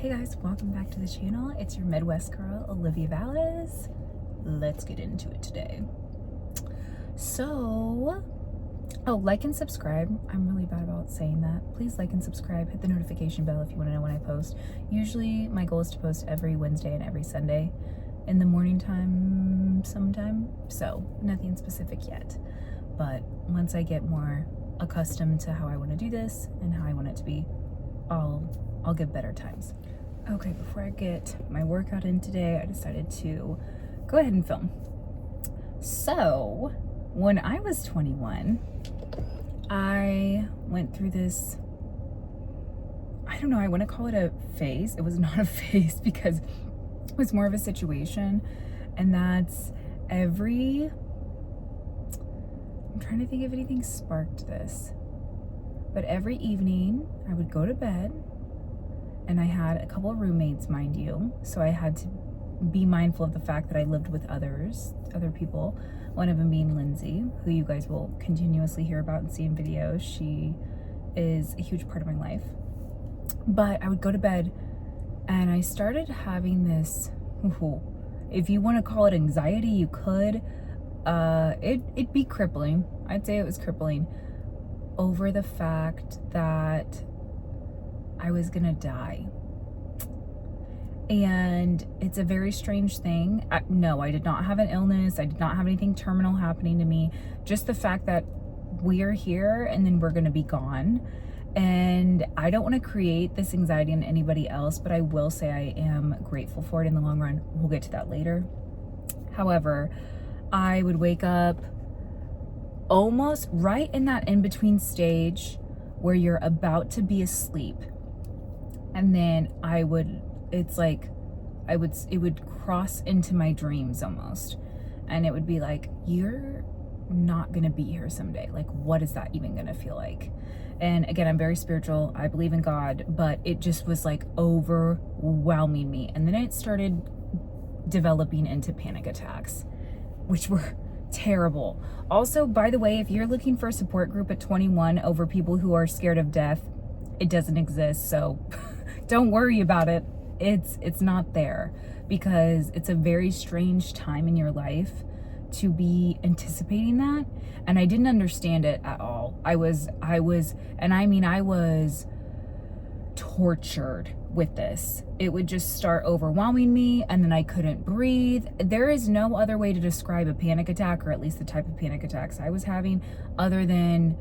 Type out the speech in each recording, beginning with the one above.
Hey guys, welcome back to the channel. It's your Midwest girl, Olivia Valles. Let's get into it today. Like and subscribe. I'm really bad about saying that. Please like and subscribe. Hit the notification bell if you want to know when I post. Usually my goal is to post every Wednesday and every Sunday in the morning time sometime. So nothing specific yet. But once I get more accustomed to how I want to do this and how I want it to be, I'll get better times. Okay, before I get my workout in today, I decided to go ahead and film. So, when I was 21, I went through this, I don't know, I want to call it a phase. It was not a phase because it was more of a situation. And that's I'm trying to think if anything sparked this. But every evening I would go to bed, and I had a couple of roommates, mind you. So I had to be mindful of the fact that I lived with other people. One of them being Lindsay, who you guys will continuously hear about and see in videos. She is a huge part of my life. But I would go to bed and I started having this, if you want to call it anxiety, you could. It'd be crippling. I'd say it was crippling over the fact that I was gonna die. And it's a very strange thing. No, I did not have an illness. I did not have anything terminal happening to me. Just the fact that we're here and then we're gonna be gone. And I don't want to create this anxiety in anybody else, but I will say I am grateful for it in the long run. We'll get to that later. However, I would wake up almost right in that in-between stage where you're about to be asleep. And then it would cross into my dreams almost. And it would be like, you're not gonna be here someday. Like, what is that even gonna feel like? And again, I'm very spiritual. I believe in God, but it just was like overwhelming me. And then it started developing into panic attacks, which were terrible. Also, by the way, if you're looking for a support group at 21 over people who are scared of death, it doesn't exist. So don't worry about it. It's not there, because it's a very strange time in your life to be anticipating that. And I didn't understand it at all. I was tortured with this. It would just start overwhelming me, and then I couldn't breathe. There is no other way to describe a panic attack, or at least the type of panic attacks I was having, other than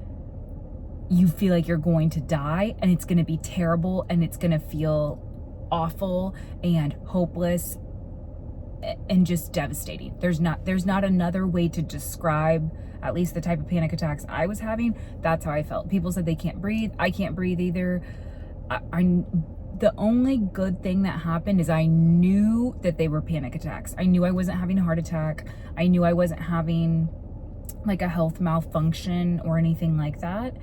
you feel like you're going to die, and it's going to be terrible, and it's going to feel awful and hopeless and just devastating. There's not another way to describe at least the type of panic attacks I was having. That's how I felt. People said they can't breathe. I can't breathe either. The only good thing that happened is I knew that they were panic attacks. I knew I wasn't having a heart attack. I knew I wasn't having like a health malfunction or anything like that.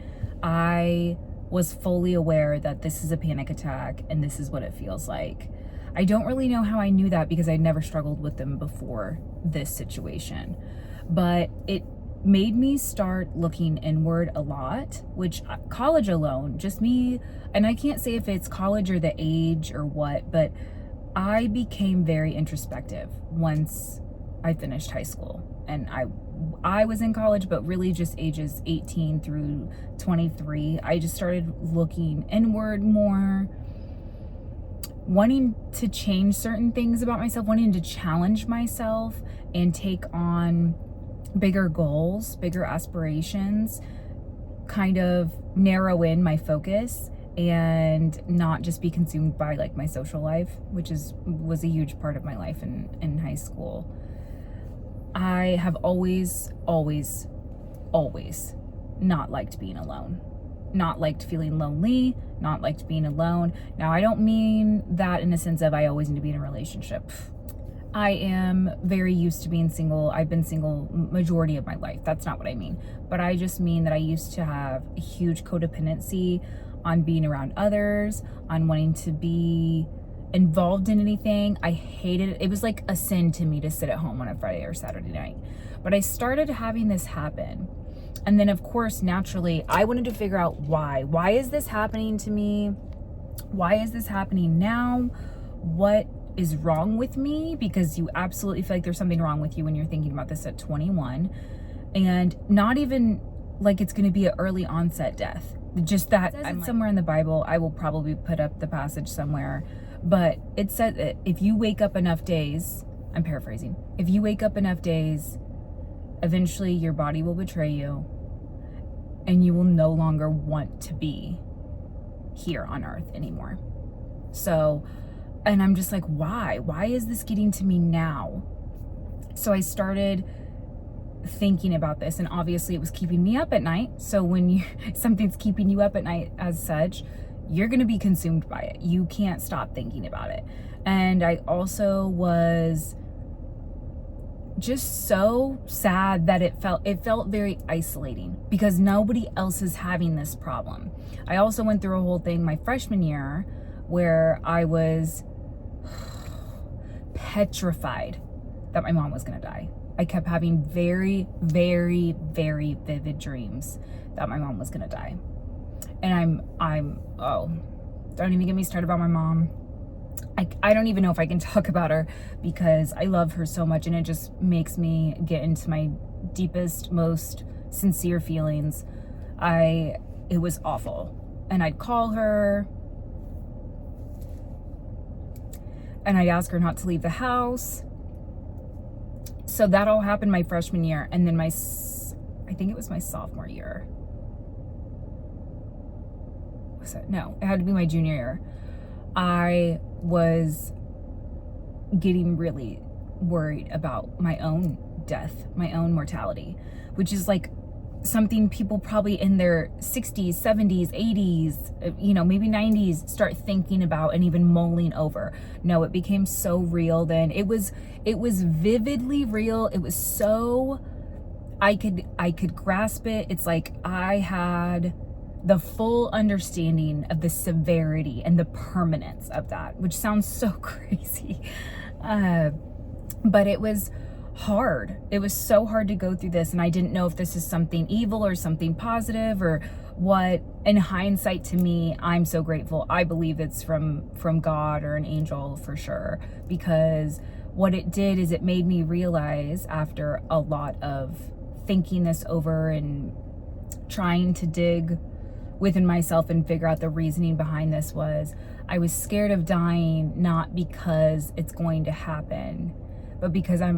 I was fully aware that this is a panic attack and this is what it feels like. I don't really know how I knew that, because I'd never struggled with them before this situation. But it made me start looking inward a lot, which college alone, just me, and I can't say if it's college or the age or what, but I became very introspective once I finished high school. And I was in college, but really just ages 18 through 23, I just started looking inward more, wanting to change certain things about myself, wanting to challenge myself and take on bigger goals, bigger aspirations, kind of narrow in my focus and not just be consumed by like my social life, which was a huge part of my life in high school. I have always not liked being alone, not liked feeling lonely, not liked being alone. Now, I don't mean that in a sense of I always need to be in a relationship. I am very used to being single. I've been single majority of my life. That's not what I mean. But I just mean that I used to have a huge codependency on being around others, on wanting to be involved in anything. I hated it. It was like a sin to me to sit at home on a Friday or Saturday night. But I started having this happen. And then, of course, naturally, I wanted to figure out why. Why is this happening to me? Why is this happening now? What is wrong with me? Because you absolutely feel like there's something wrong with you when you're thinking about this at 21. And not even like it's going to be an early onset death. Just that I'm somewhere in the Bible. I will probably put up the passage somewhere. But it said that if you wake up enough days, I'm paraphrasing, if you wake up enough days, eventually your body will betray you and you will no longer want to be here on earth anymore. So, and I'm just like, why? Why is this getting to me now? So I started thinking about this, and obviously it was keeping me up at night. So when something's keeping you up at night as such, you're going to be consumed by it. You can't stop thinking about it. And I also was just so sad that it felt very isolating because nobody else is having this problem. I also went through a whole thing my freshman year where I was petrified that my mom was going to die. I kept having very, very, very vivid dreams that my mom was going to die. And don't even get me started about my mom. I don't even know if I can talk about her because I love her so much, and it just makes me get into my deepest, most sincere feelings. It was awful. And I'd call her and I'd ask her not to leave the house. So that all happened my freshman year. And then I think it was my sophomore year. No, it had to be my junior year. I was getting really worried about my own death, my own mortality, which is like something people probably in their 60s, 70s, 80s, maybe 90s start thinking about and even mulling over. No, it became so real then. It was vividly real. It was so, I could grasp it. It's like I had the full understanding of the severity and the permanence of that, which sounds so crazy. But it was hard. It was so hard to go through this, and I didn't know if this is something evil or something positive or what. In hindsight, to me, I'm so grateful. I believe it's from God or an angel for sure, because what it did is it made me realize, after a lot of thinking this over and trying to dig within myself and figure out the reasoning behind this, was I was scared of dying, not because it's going to happen, but because I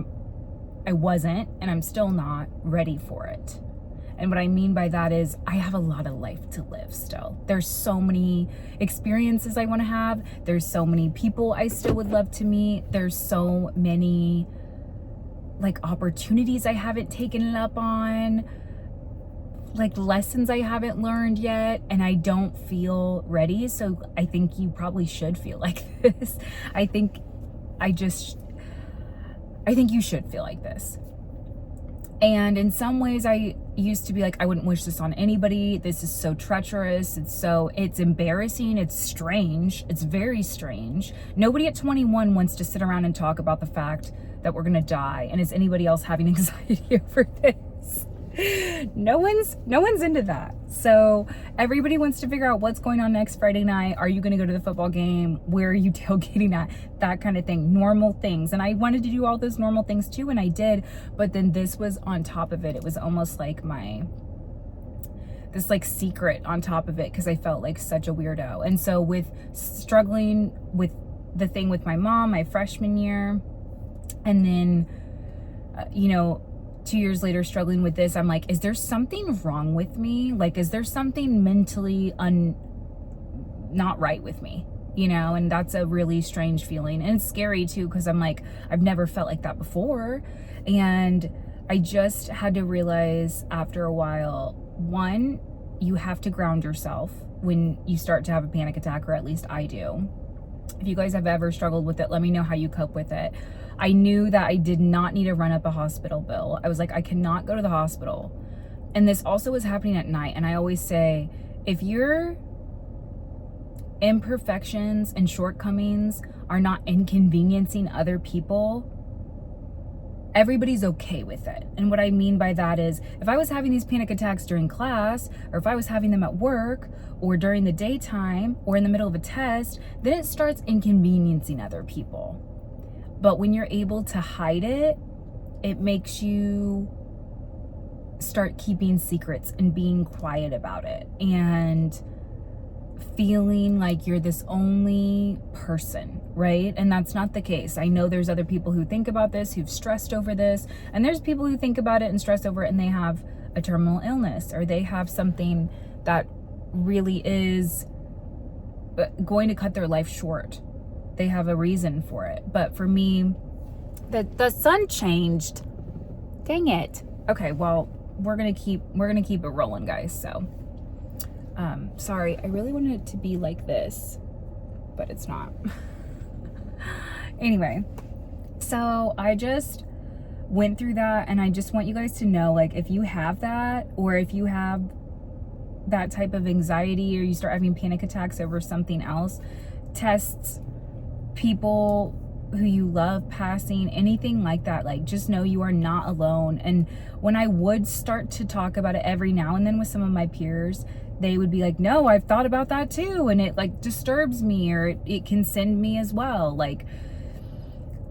wasn't, and I'm still not ready for it. And what I mean by that is I have a lot of life to live still. There's so many experiences I want to have. There's so many people I still would love to meet. There's so many opportunities I haven't taken up on, lessons I haven't learned yet, and I don't feel ready. So I think you probably should feel like this. I think you should feel like this. And in some ways I used to be like, I wouldn't wish this on anybody. This is so treacherous. It's embarrassing. It's strange. It's very strange. Nobody at 21 wants to sit around and talk about the fact that we're going to die. And is anybody else having anxiety over this? No one's into that. So everybody wants to figure out what's going on next Friday night. Are you going to go to the football game? Where are you tailgating at? That kind of thing. Normal things. And I wanted to do all those normal things too, and I did. But then this was on top of it. It was almost like this secret on top of it, because I felt like such a weirdo. And so with struggling with the thing with my mom my freshman year, and then 2 years later struggling with this, I'm like, is there something wrong with me? Is there something mentally not right with me? And that's a really strange feeling. And it's scary too, because I'm like, I've never felt like that before. And I just had to realize after a while, one, you have to ground yourself when you start to have a panic attack, or at least I do. If you guys have ever struggled with it, let me know how you cope with it. I knew that I did not need to run up a hospital bill. I was like, I cannot go to the hospital. And this also was happening at night. And I always say, if your imperfections and shortcomings are not inconveniencing other people, everybody's okay with it. And what I mean by that is, if I was having these panic attacks during class, or if I was having them at work, or during the daytime, or in the middle of a test, then it starts inconveniencing other people. But when you're able to hide it, it makes you start keeping secrets and being quiet about it, and feeling like you're this only person, right? And that's not the case. I know there's other people who think about this, who've stressed over this, and there's people who think about it and stress over it and they have a terminal illness, or they have something that really is going to cut their life short. They have a reason for it. But for me, the sun changed. Dang it. Okay, well, we're gonna keep it rolling, guys. So sorry, I really wanted it to be like this, but it's not. Anyway, so I just went through that, and I just want you guys to know, like, if you have that, or if you have that type of anxiety, or you start having panic attacks over something else, tests, people who you love passing, anything like that, like, just know you are not alone. And when I would start to talk about it every now and then with some of my peers, they would be like, no, I've thought about that too, and it like disturbs me, or it can send me as well. Like,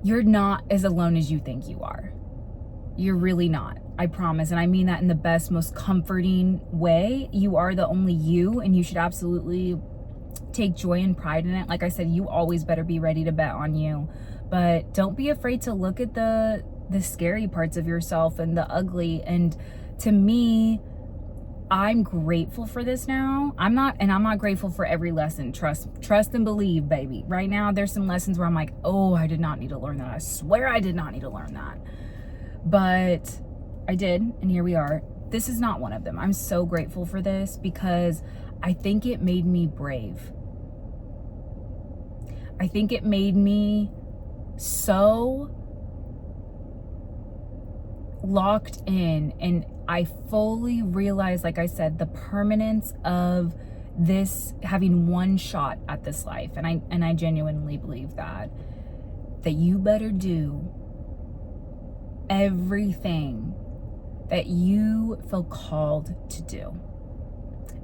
you're not as alone as you think you are. You're really not, I promise. And I mean that in the best, most comforting way. You are the only you, and you should absolutely take joy and pride in it. Like I said, you always better be ready to bet on you, but don't be afraid to look at the scary parts of yourself and the ugly. And to me, I'm grateful for this now. I'm not grateful for every lesson. Trust and believe, baby. Right now, there's some lessons where I'm like, oh, I did not need to learn that. I swear I did not need to learn that. But I did, and here we are. This is not one of them. I'm so grateful for this, because I think it made me brave. I think it made me so locked in, and I fully realized, like I said, the permanence of this, having one shot at this life. And I genuinely believe that you better do everything that you feel called to do.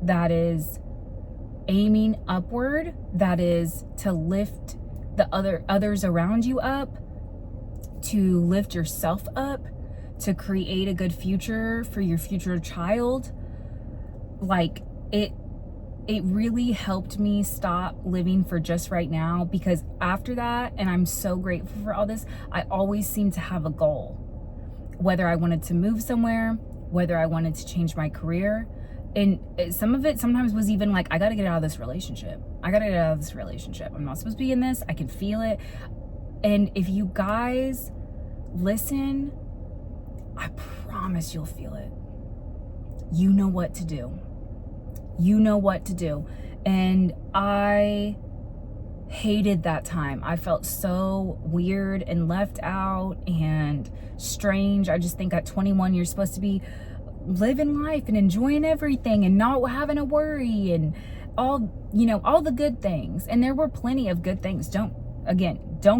That is aiming upward, that is to lift the others around you up, to lift yourself up, to create a good future for your future child. Like, it really helped me stop living for just right now, because after that, and I'm so grateful for all this, I always seemed to have a goal. Whether I wanted to move somewhere, whether I wanted to change my career. And some of it sometimes was even like, I gotta get out of this relationship. I'm not supposed to be in this. I can feel it. And if you guys listen, I promise you'll feel it. You know what to do. You know what to do. And I hated that time. I felt so weird and left out and strange. I just think at 21, you're supposed to be living life and enjoying everything and not having a worry and all the good things. And there were plenty of good things. Don't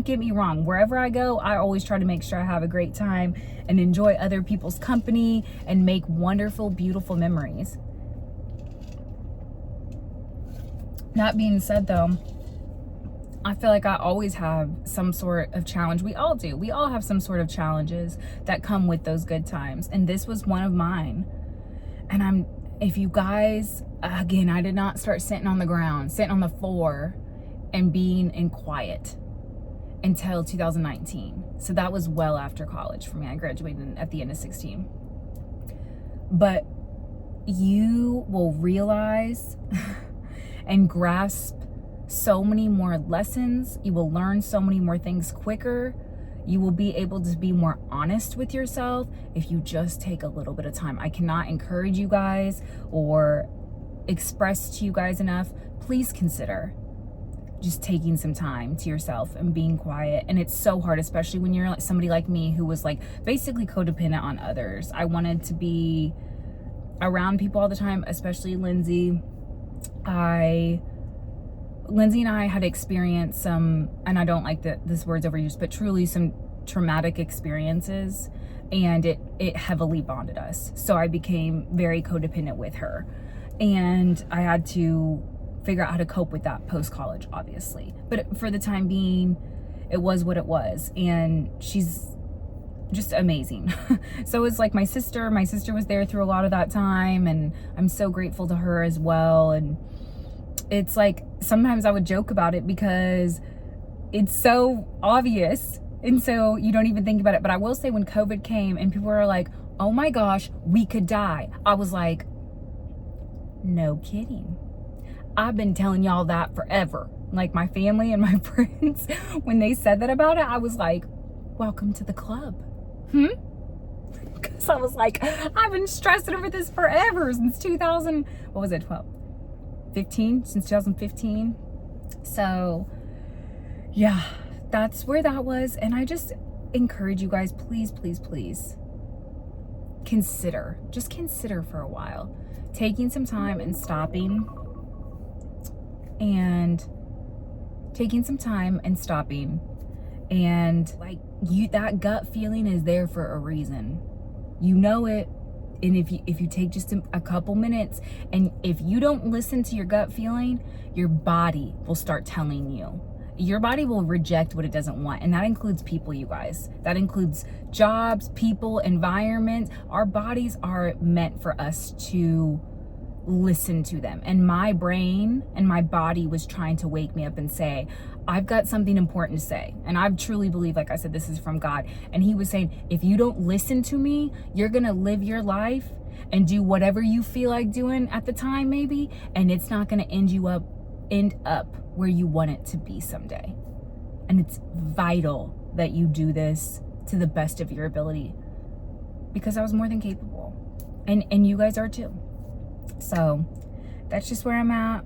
get me wrong. Wherever I go, I always try to make sure I have a great time and enjoy other people's company and make wonderful, beautiful memories. That being said, though, I feel like I always have some sort of challenge. We all do. We all have some sort of challenges that come with those good times. And this was one of mine. And if you guys, again, I did not start sitting on the floor and being in quiet until 2019. So that was well after college for me. I graduated at the end of 16. But you will realize and grasp so many more lessons. You will learn so many more things quicker. You will be able to be more honest with yourself if you just take a little bit of time. I cannot encourage you guys or express to you guys enough. Please consider just taking some time to yourself and being quiet. And it's so hard, especially when you're like somebody like me who was like basically codependent on others. I wanted to be around people all the time, especially Lindsay. Lindsay and I had experienced some, and I don't like this word's overused, but truly some traumatic experiences, and it heavily bonded us. So I became very codependent with her, and I had to figure out how to cope with that post-college, obviously. But for the time being, it was what it was, and she's just amazing. So it's like my sister was there through a lot of that time, and I'm so grateful to her as well. And it's like sometimes I would joke about it because it's so obvious, and so you don't even think about it. But I will say, when COVID came and people were like, oh my gosh, we could die, I was like, no kidding. I've been telling y'all that forever. Like, my family and my friends, when they said that about it, I was like, welcome to the club. Because I was like, I've been stressing over this forever, since 2000, what was it, 15? Since 2015. So yeah, that's where that was. And I just encourage you guys, please, please, please consider for a while taking some time and stopping, and like, that gut feeling is there for a reason. You know it. And if you take just a couple minutes, and if you don't listen to your gut feeling, your body will start telling you. Your body will reject what it doesn't want. And that includes people, you guys. That includes jobs, people, environments. Our bodies are meant for us to listen to them. And my brain and my body was trying to wake me up and say, I've got something important to say. And I truly believe, like I said, this is from God. And he was saying, if you don't listen to me, you're going to live your life and do whatever you feel like doing at the time, maybe, and it's not going to end up where you want it to be someday. And it's vital that you do this to the best of your ability, because I was more than capable, and you guys are too. So that's just where I'm at.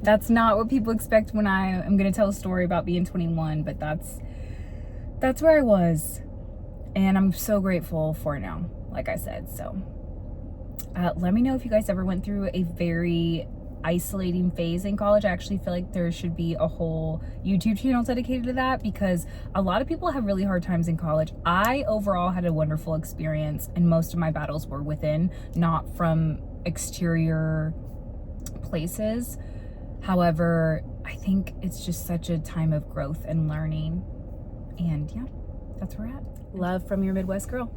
That's not what people expect when I am going to tell a story about being 21, but that's where I was, and I'm so grateful for it now, like I said. So let me know if you guys ever went through a very isolating phase in college. I actually feel like there should be a whole YouTube channel dedicated to that, because a lot of people have really hard times in college. I overall had a wonderful experience, and most of my battles were within, not from exterior places. However, I think it's just such a time of growth and learning, and yeah, that's where we're at. Love from your Midwest girl.